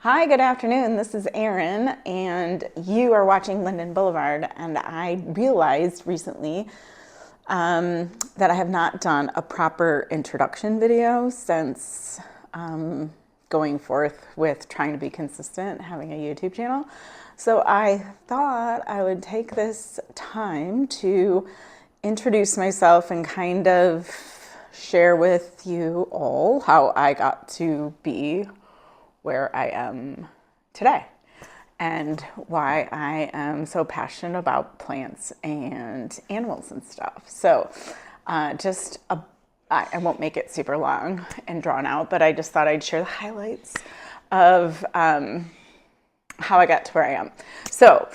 Hi, good afternoon. This is Erin, and you are watching Lyndon Blvd. And I realized recently that I have not done a proper introduction video since going forth with trying to be consistent, having a YouTube channel. So I thought I would take this time to introduce myself and kind of share with you all how I got to be where I am today and why I am so passionate about plants and animals and stuff. So I won't make it super long and drawn out, but I just thought I'd share the highlights of how I got to where I am. So,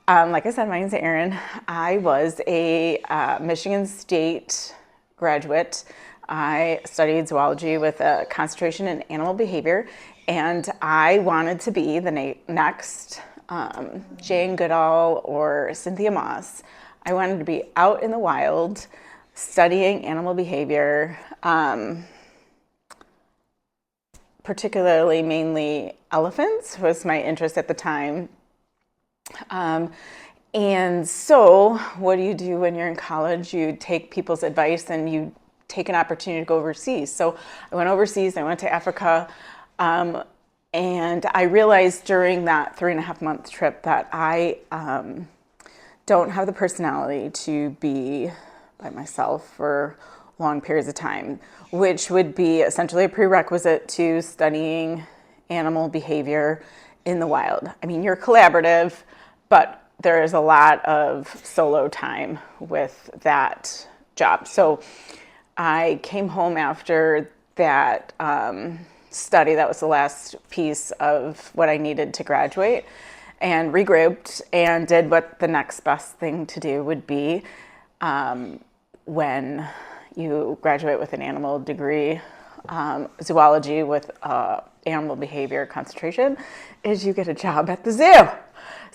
like I said, my name's Erin. I was a Michigan State graduate. I studied zoology with a concentration in animal behavior, and I wanted to be the next Jane Goodall or Cynthia Moss. I wanted to be out in the wild studying animal behavior, particularly mainly elephants was my interest at the time. And so what do you do when you're in college? You take people's advice and you take an opportunity to go overseas. So I went overseas, I went to Africa, and I realized during that 3.5-month trip that I don't have the personality to be by myself for long periods of time, which would be essentially a prerequisite to studying animal behavior in the wild. I mean, you're collaborative, but there is a lot of solo time with that job. So I came home after that study. That was the last piece of what I needed to graduate, and regrouped and did what the next best thing to do would be when you graduate with an animal degree, zoology with animal behavior concentration, is you get a job at the zoo.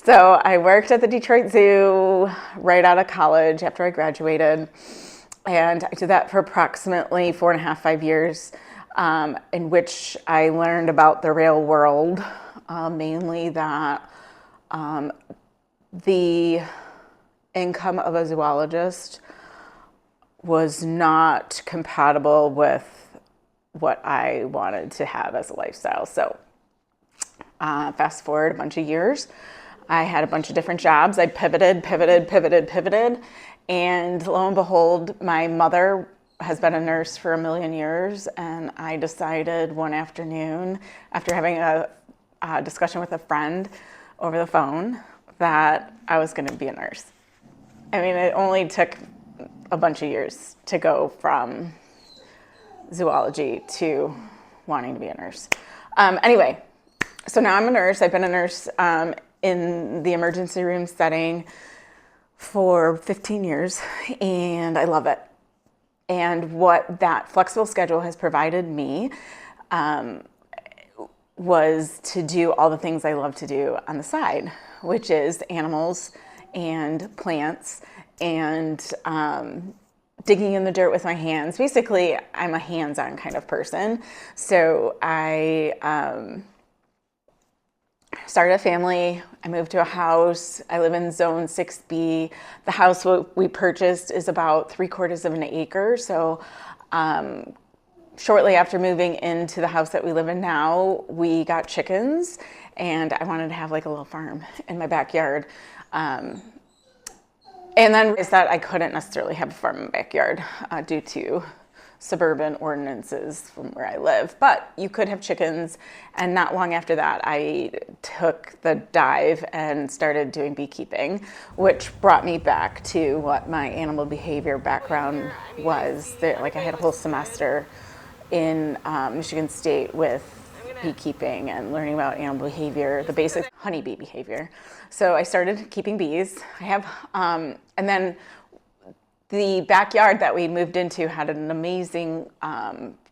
So I worked at the Detroit Zoo right out of college after I graduated. And I did that for approximately 4.5, 5 years, in which I learned about the real world, mainly that the income of a zoologist was not compatible with what I wanted to have as a lifestyle. So fast forward a bunch of years, I had a bunch of different jobs. I pivoted. And lo and behold, my mother has been a nurse for 1,000,000 years. And I decided one afternoon, after having a discussion with a friend over the phone, that I was going to be a nurse. I mean, it only took a bunch of years to go from zoology to wanting to be a nurse. Anyway, so now I'm a nurse. I've been a nurse in the emergency room setting for 15 years, and I love it. And what that flexible schedule has provided me was to do all the things I love to do on the side, which is animals and plants and digging in the dirt with my hands. Basically, I'm a hands-on kind of person. So I started a family. I moved to a house. I live in zone 6B. The house we purchased is about 3/4 of an acre. So shortly after moving into the house that we live in now, we got chickens, and I wanted to have like a little farm in my backyard. And then is that I couldn't necessarily have a farm in my backyard due to suburban ordinances from where I live, but you could have chickens. And not long after that, I took the dive and started doing beekeeping, which brought me back to what my animal behavior background was. Like I had a whole semester in Michigan State with beekeeping and learning about animal behavior, the basic honeybee behavior. So I started keeping bees. I have, and then the backyard that we moved into had an amazing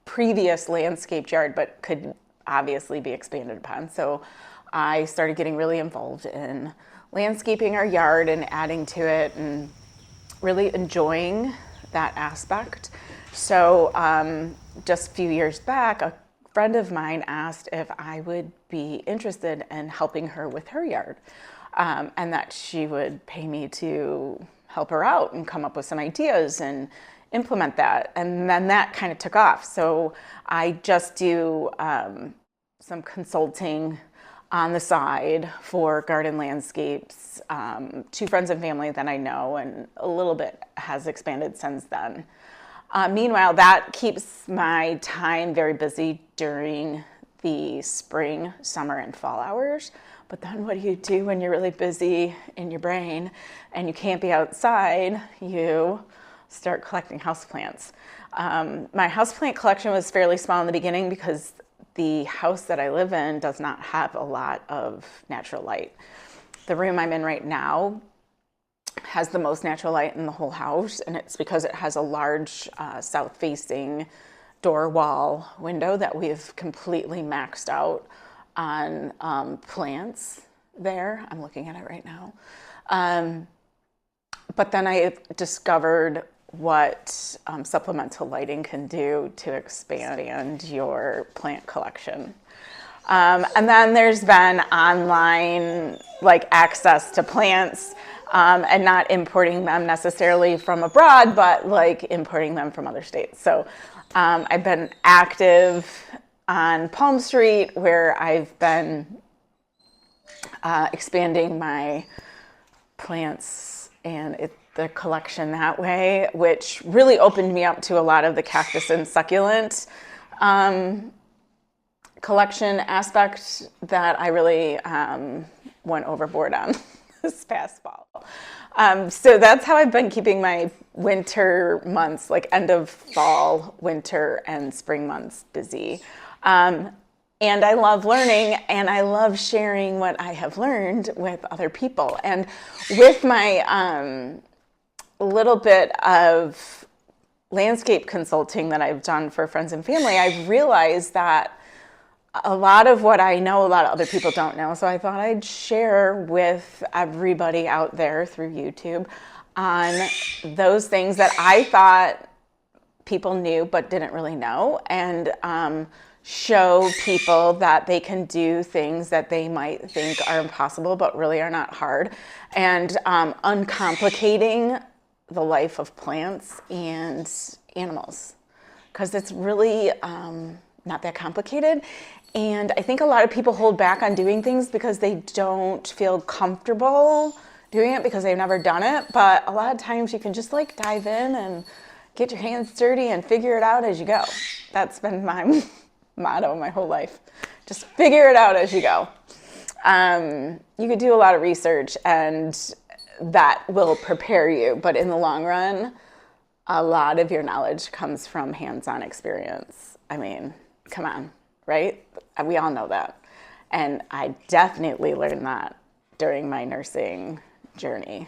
previous landscaped yard, but could obviously be expanded upon. So I started getting really involved in landscaping our yard and adding to it and really enjoying that aspect. So just a few years back, friend of mine asked if I would be interested in helping her with her yard, and that she would pay me to help her out and come up with some ideas and implement that. And then that kind of took off. So I just do some consulting on the side for garden landscapes, to friends and family that I know, and a little bit has expanded since then. Meanwhile, that keeps my time very busy during the spring, summer, and fall hours. But then what do you do when you're really busy in your brain and you can't be outside? You start collecting houseplants. My houseplant collection was fairly small in the beginning because the house that I live in does not have a lot of natural light. The room I'm in right now has the most natural light in the whole house, and it's because it has a large south-facing door wall window that we've completely maxed out on plants there. I'm looking at it right now. But then I discovered what supplemental lighting can do to expand your plant collection. And then there's been online access to plants, and not importing them necessarily from abroad, but importing them from other states. So I've been active on Palm Street, where I've been expanding my plants and the collection that way, which really opened me up to a lot of the cactus and succulent collection aspect that I really went overboard on this past fall. So that's how I've been keeping my winter months, end of fall, winter, and spring months busy. And I love learning, and I love sharing what I have learned with other people. And with my little bit of landscape consulting that I've done for friends and family, I've realized that a lot of what I know, a lot of other people don't know. So I thought I'd share with everybody out there through YouTube on those things that I thought people knew but didn't really know, and show people that they can do things that they might think are impossible but really are not hard, and uncomplicating the life of plants and animals, because it's really not that complicated. And I think a lot of people hold back on doing things because they don't feel comfortable doing it because they've never done it. But a lot of times you can just dive in and get your hands dirty and figure it out as you go. That's been my motto my whole life. Just figure it out as you go. You could do a lot of research and that will prepare you, but in the long run, a lot of your knowledge comes from hands-on experience. I mean, come on, right? We all know that. And I definitely learned that during my nursing journey.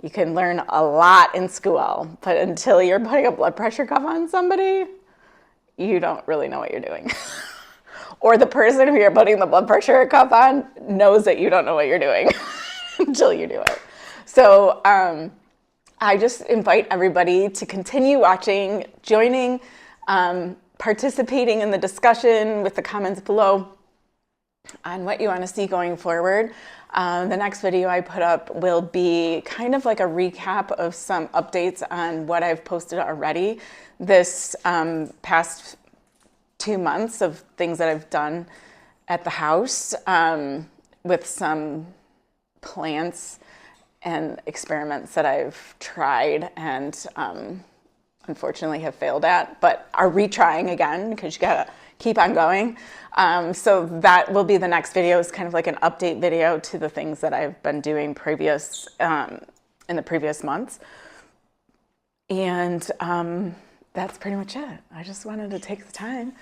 You can learn a lot in school, but until you're putting a blood pressure cuff on somebody, you don't really know what you're doing. Or the person who you're putting the blood pressure cuff on knows that you don't know what you're doing until you do it. So I just invite everybody to continue watching, joining, participating in the discussion with the comments below on what you want to see going forward. The next video I put up will be kind of like a recap of some updates on what I've posted already this past 2 months of things that I've done at the house, with some plants and experiments that I've tried and unfortunately have failed at, but are retrying again because you gotta keep on going. So that will be the next video. Is kind of like an update video to the things that I've been doing in the previous months. And that's pretty much it. I just wanted to take the time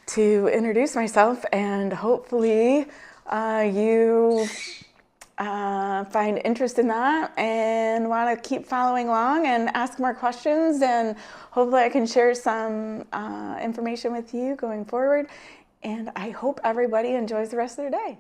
to introduce myself, and hopefully you find interest in that and want to keep following along and ask more questions, and hopefully I can share some information with you going forward. And I hope everybody enjoys the rest of their day.